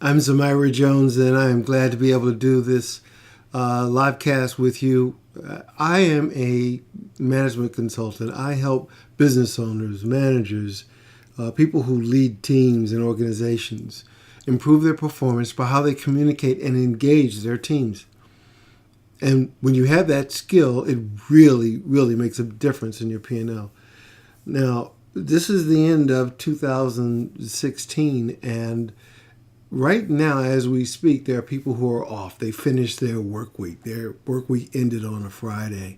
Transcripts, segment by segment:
I'm Zemira Jones, and I am glad to be able to do this live cast with you. I am a management consultant. I help business owners, managers, people who lead teams and organizations improve their performance by how they communicate and engage their teams. And when you have that skill, it really, really makes a difference in your P&L. Now, this is the end of 2016, and right now, as we speak, there are people who are off. They finished their work week. Their work week ended on a Friday.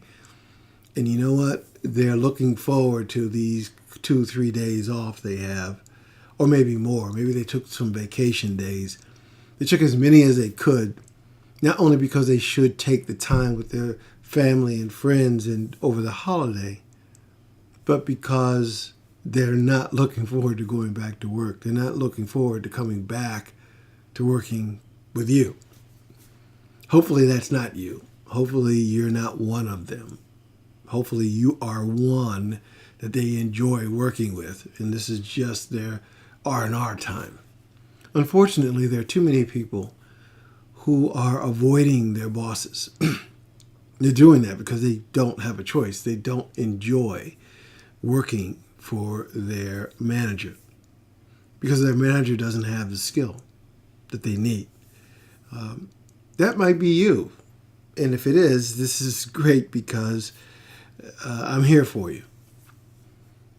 And you know what? They're looking forward to these 2-3 days off they have, or maybe more. Maybe they took some vacation days. They took as many as they could, not only because they should take the time with their family and friends and over the holiday, but because they're not looking forward to going back to work. They're not looking forward to coming back to working with you. Hopefully that's not you. Hopefully you're not one of them. Hopefully you are one that they enjoy working with, and this is just their R&R time. Unfortunately, there are too many people who are avoiding their bosses. They're doing that because they don't have a choice. They don't enjoy working for their manager because their manager doesn't have the skill that they need. That might be you. And if it is, this is great because I'm here for you.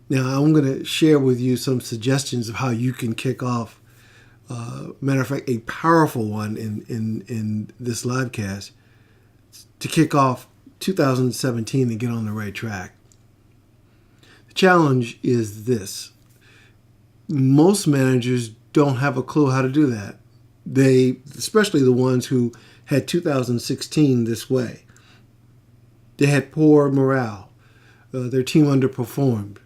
Now, I'm going to share with you some suggestions of how you can kick off, matter of fact, a powerful one in this live cast to kick off 2017 and get on the right track. The challenge is this. Most managers don't have a clue how to do that. They, especially the ones who had 2016 this way. They had poor morale. Their team underperformed.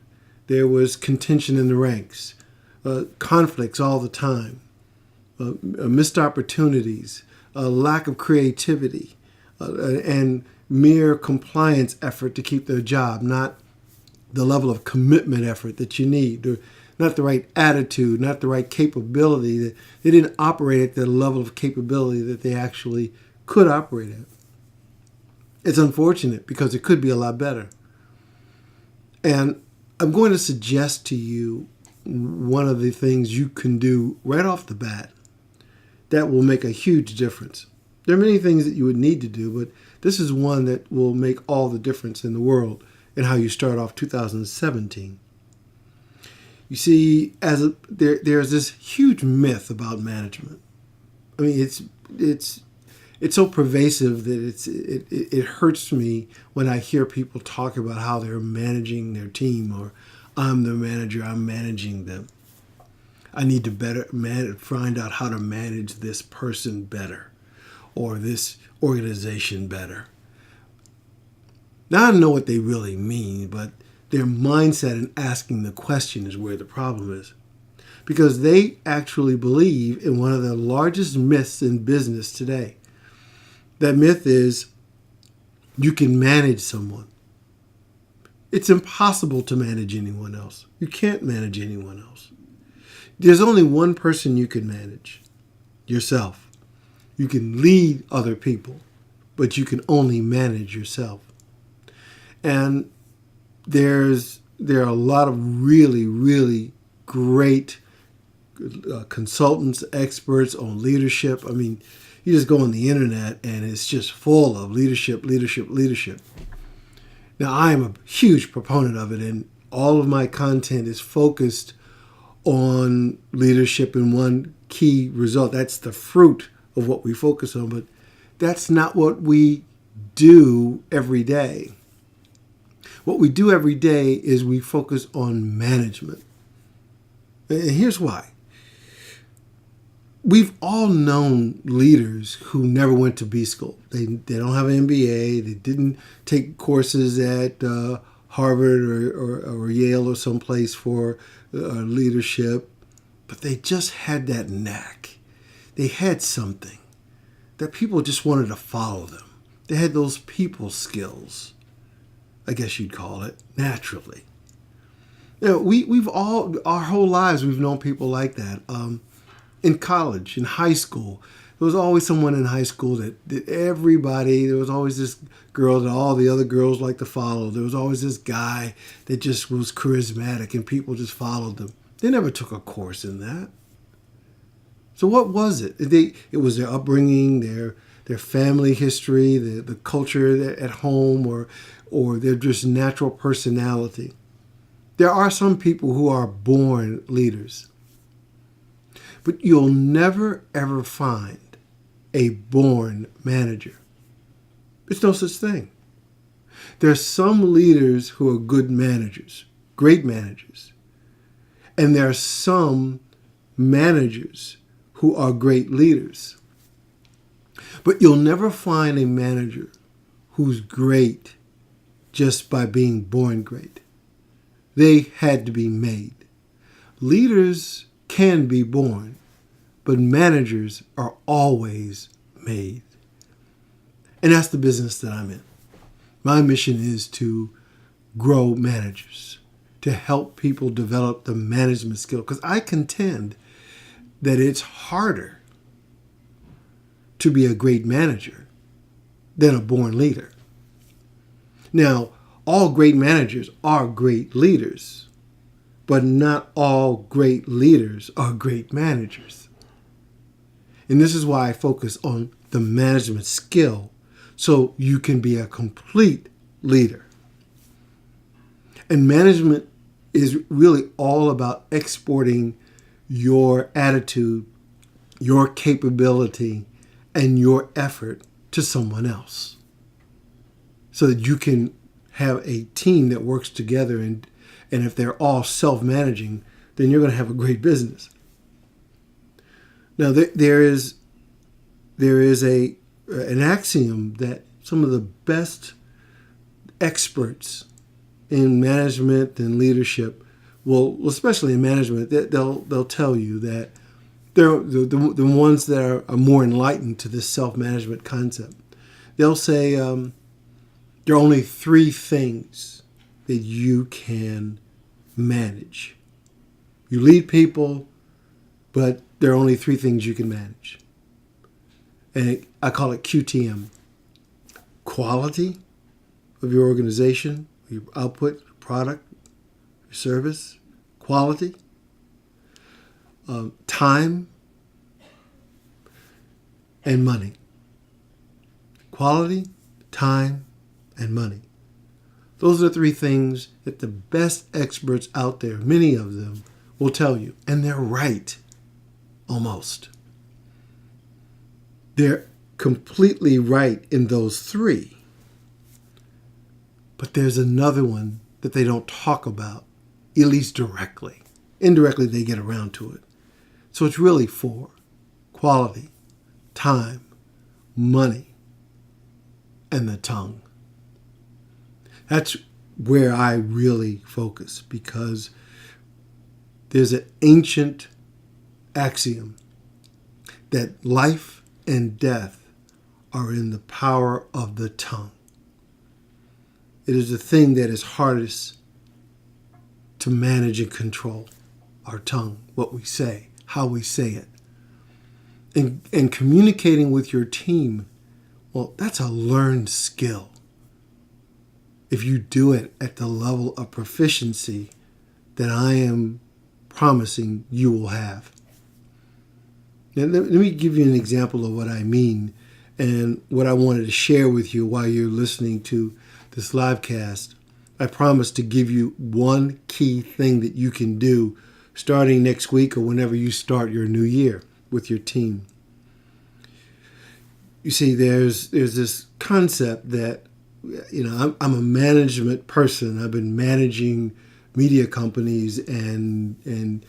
There was contention in the ranks, conflicts all the time, missed opportunities, a lack of creativity, and mere compliance effort to keep their job, not the level of commitment effort that you need, not the right attitude, not the right capability. They didn't operate at the level of capability that they actually could operate at. It's unfortunate because it could be a lot better. And I'm going to suggest to you one of the things you can do right off the bat that will make a huge difference. There are many things that you would need to do, but this is one that will make all the difference in the world in how you start off 2017. You see, there's this huge myth about management. I mean, it's so pervasive that it hurts me when I hear people talk about how they're managing their team, or I'm the manager, I'm managing them. I need to find out how to manage this person better, or this organization better. Now, I don't know what they really mean, but their mindset in asking the question is where the problem is. Because they actually believe in one of the largest myths in business today. That myth is you can manage someone. It's impossible to manage anyone else. You can't manage anyone else. There's only one person you can manage, yourself. You can lead other people, but you can only manage yourself. And there are a lot of really, really great consultants, experts on leadership. I mean, you just go on the internet and it's just full of leadership. Now, I am a huge proponent of it, and all of my content is focused on leadership and one key result. That's the fruit of what we focus on, but that's not what we do every day. What we do every day is we focus on management. And here's why. We've all known leaders who never went to B school. They don't have an MBA. They didn't take courses at Harvard or Yale or someplace for leadership. But they just had that knack. They had something that people just wanted to follow them. They had those people skills, I guess you'd call it, naturally. You know, we've all, our whole lives, we've known people like that. In college, in high school, there was always someone in high school that everybody, there was always this girl that all the other girls liked to follow. There was always this guy that just was charismatic and people just followed them. They never took a course in that. So what was it? It was their upbringing, their family history, the culture at home, or their just natural personality. There are some people who are born leaders. But you'll never, ever find a born manager. There's no such thing. There are some leaders who are good managers, great managers. And there are some managers who are great leaders. But you'll never find a manager who's great just by being born great. They had to be made. Leaders can be born, but managers are always made. And that's the business that I'm in. My mission is to grow managers, to help people develop the management skill, because I contend that it's harder to be a great manager than a born leader. Now, all great managers are great leaders, but not all great leaders are great managers. And this is why I focus on the management skill, so you can be a complete leader. And management is really all about exporting your attitude, your capability, and your effort to someone else, so that you can have a team that works together, and if they're all self-managing, then you're going to have a great business. Now, there is an axiom that some of the best experts in management and leadership will, especially in management, they'll tell you that they're the ones that are more enlightened to this self-management concept. They'll say there are only 3 things that you can manage. You lead people, but there are only 3 things you can manage. And I call it QTM. Quality of your organization, your output, your product, your service. Quality. Time. And money. Quality, time, and money. Those are the 3 things that the best experts out there, many of them, will tell you. And they're right. Almost. They're completely right in those 3. But there's another one that they don't talk about, at least directly. Indirectly, they get around to it. So it's really 4. Quality, time, money, and the tongue. That's where I really focus, because there's an ancient axiom that life and death are in the power of the tongue. It is the thing that is hardest to manage and control. Our tongue, what we say, how we say it. And communicating with your team, well, that's a learned skill. If you do it at the level of proficiency that I am promising you will have. Now, let me give you an example of what I mean and what I wanted to share with you while you're listening to this live cast. I promise to give you one key thing that you can do starting next week or whenever you start your new year with your team. You see, there's this concept that, I'm a management person. I've been managing media companies and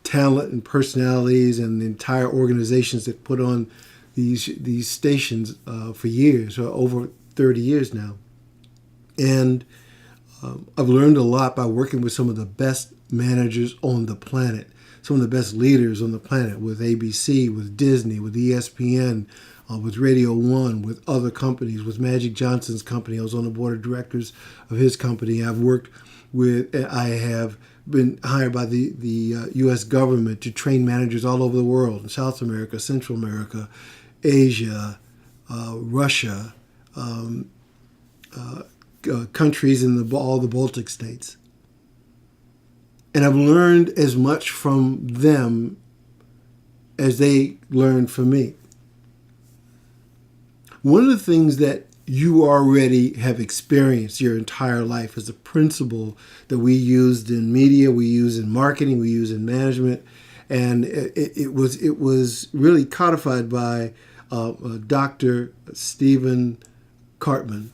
talent and personalities and the entire organizations that put on these stations for years, or over 30 years now. And I've learned a lot by working with some of the best managers on the planet, some of the best leaders on the planet, with ABC, with Disney, with ESPN, with Radio 1, with other companies, with Magic Johnson's company. I was on the board of directors of his company. I have been hired by the U.S. government to train managers all over the world, in South America, Central America, Asia, Russia, countries in all the Baltic states. And I've learned as much from them as they learned from me. One of the things that you already have experienced your entire life is a principle that we used in media, we use in marketing, we use in management, and it was really codified by Dr. Stephen Cartman,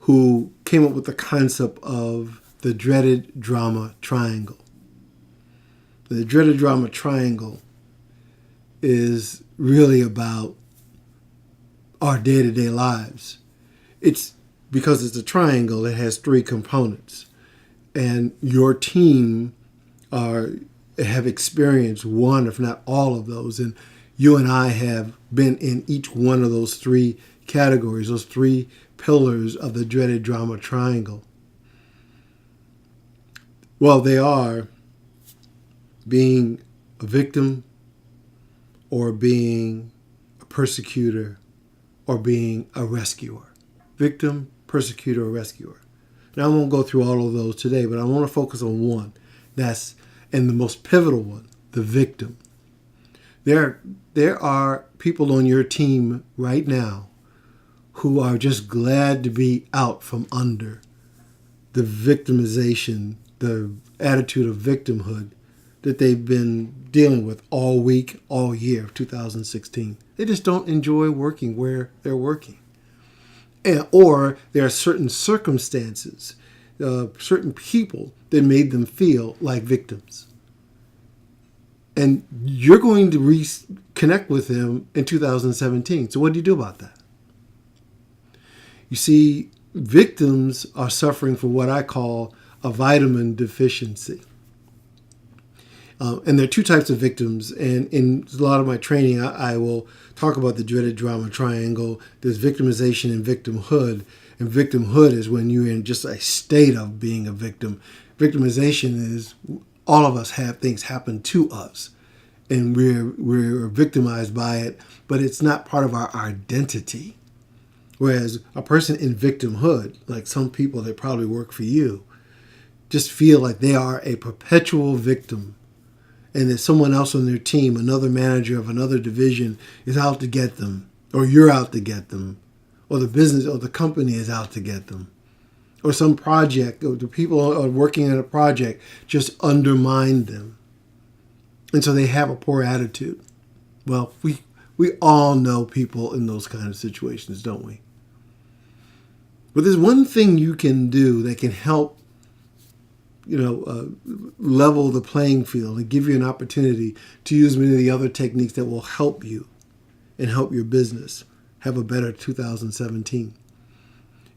who came up with the concept of the dreaded drama triangle. The dreaded drama triangle is really about our day-to-day lives. It's because it's a triangle, it has three components. And your team have experienced one, if not all of those. And you and I have been in each one of those three categories, those three pillars of the dreaded drama triangle. Well, they are being a victim, or being a persecutor, or being a rescuer. Victim, persecutor, or rescuer. Now, I won't go through all of those today, but I want to focus on one. And the most pivotal one, the victim. There are people on your team right now who are just glad to be out from under the victimization, the attitude of victimhood that they've been dealing with all week, all year of 2016. They just don't enjoy working where they're working. Or there are certain circumstances, certain people that made them feel like victims. And you're going to reconnect with them in 2017. So what do you do about that? You see, victims are suffering from what I call a vitamin deficiency. And there are two types of victims. And in a lot of my training, I will talk about the dreaded drama triangle. There's victimization and victimhood. And victimhood is when you're in just a state of being a victim. Victimization is all of us have things happen to us. And we're victimized by it, but it's not part of our identity. Whereas a person in victimhood, like some people that probably work for you, just feel like they are a perpetual victim. And that someone else on their team, another manager of another division, is out to get them, or you're out to get them, or the business or the company is out to get them, or some project, or the people are working on a project just undermine them. And so they have a poor attitude. Well, we all know people in those kind of situations, don't we? But there's one thing you can do that can help level the playing field and give you an opportunity to use many of the other techniques that will help you and help your business have a better 2017.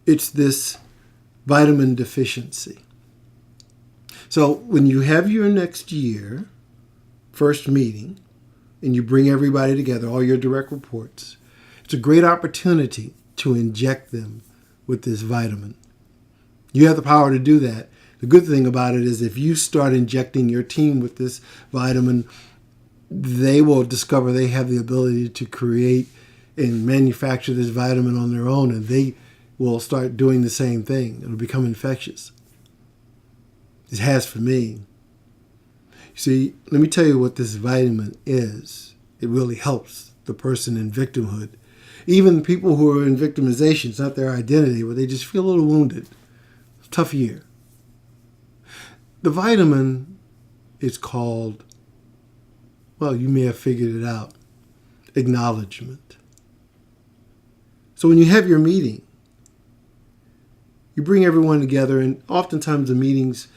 It's this vitamin deficiency. So when you have your next year first meeting and you bring everybody together, all your direct reports, it's a great opportunity to inject them with this vitamin. You have the power to do that. The good thing about it is if you start injecting your team with this vitamin, they will discover they have the ability to create and manufacture this vitamin on their own, and they will start doing the same thing. It'll become infectious. It has for me. See, let me tell you what this vitamin is. It really helps the person in victimhood. Even people who are in victimization, it's not their identity, but they just feel a little wounded. It's a tough year. The vitamin is called, well, you may have figured it out, acknowledgment. So when you have your meeting, you bring everyone together, and oftentimes the meetings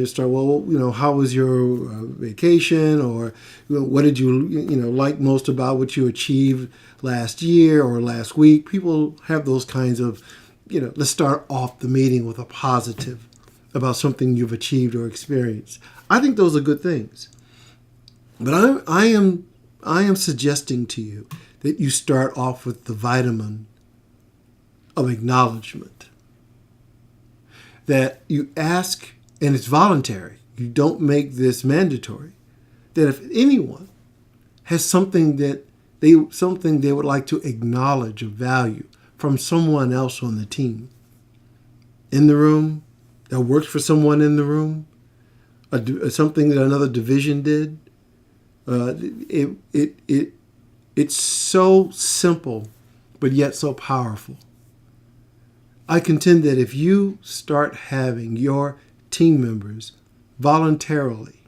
start, well, how was your vacation, or what did you like most about what you achieved last year or last week? People have those kinds of, let's start off the meeting with a positive about something you've achieved or experienced. I think those are good things. But I am suggesting to you that you start off with the vitamin of acknowledgement. That you ask and it's voluntary. You don't make this mandatory. That if anyone has something they would like to acknowledge of value from someone else on the team, in the room, that works for someone in the room, something that another division did, it's so simple, but yet so powerful. I contend that if you start having your team members voluntarily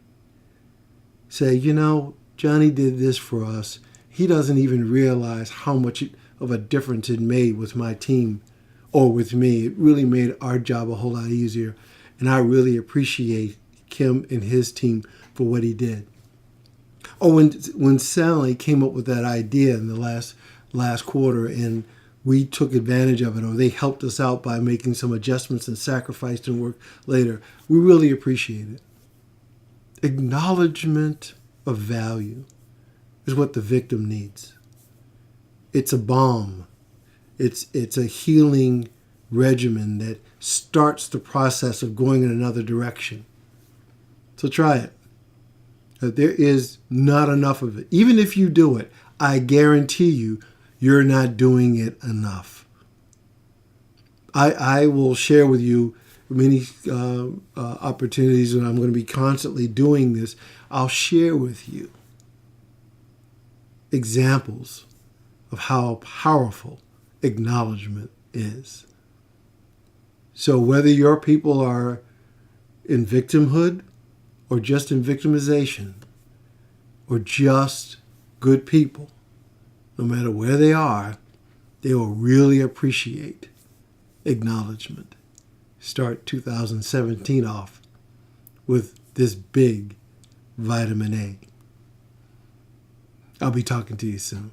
say, Johnny did this for us. He doesn't even realize how much of a difference it made with my team or with me. It really made our job a whole lot easier. And I really appreciate Kim and his team for what he did. Or when Sally came up with that idea in the last quarter and we took advantage of it, or they helped us out by making some adjustments and sacrificed and work later, we really appreciate it. Acknowledgement of value is what the victim needs. It's a balm. It's a healing regimen that starts the process of going in another direction. So try it. There is not enough of it. Even if you do it, I guarantee you're not doing it enough. I will share with you many opportunities when I'm going to be constantly doing this. I'll share with you examples of how powerful acknowledgement is. So whether your people are in victimhood or just in victimization or just good people, no matter where they are, they will really appreciate acknowledgement. Start 2017 off with this big vitamin A. I'll be talking to you soon.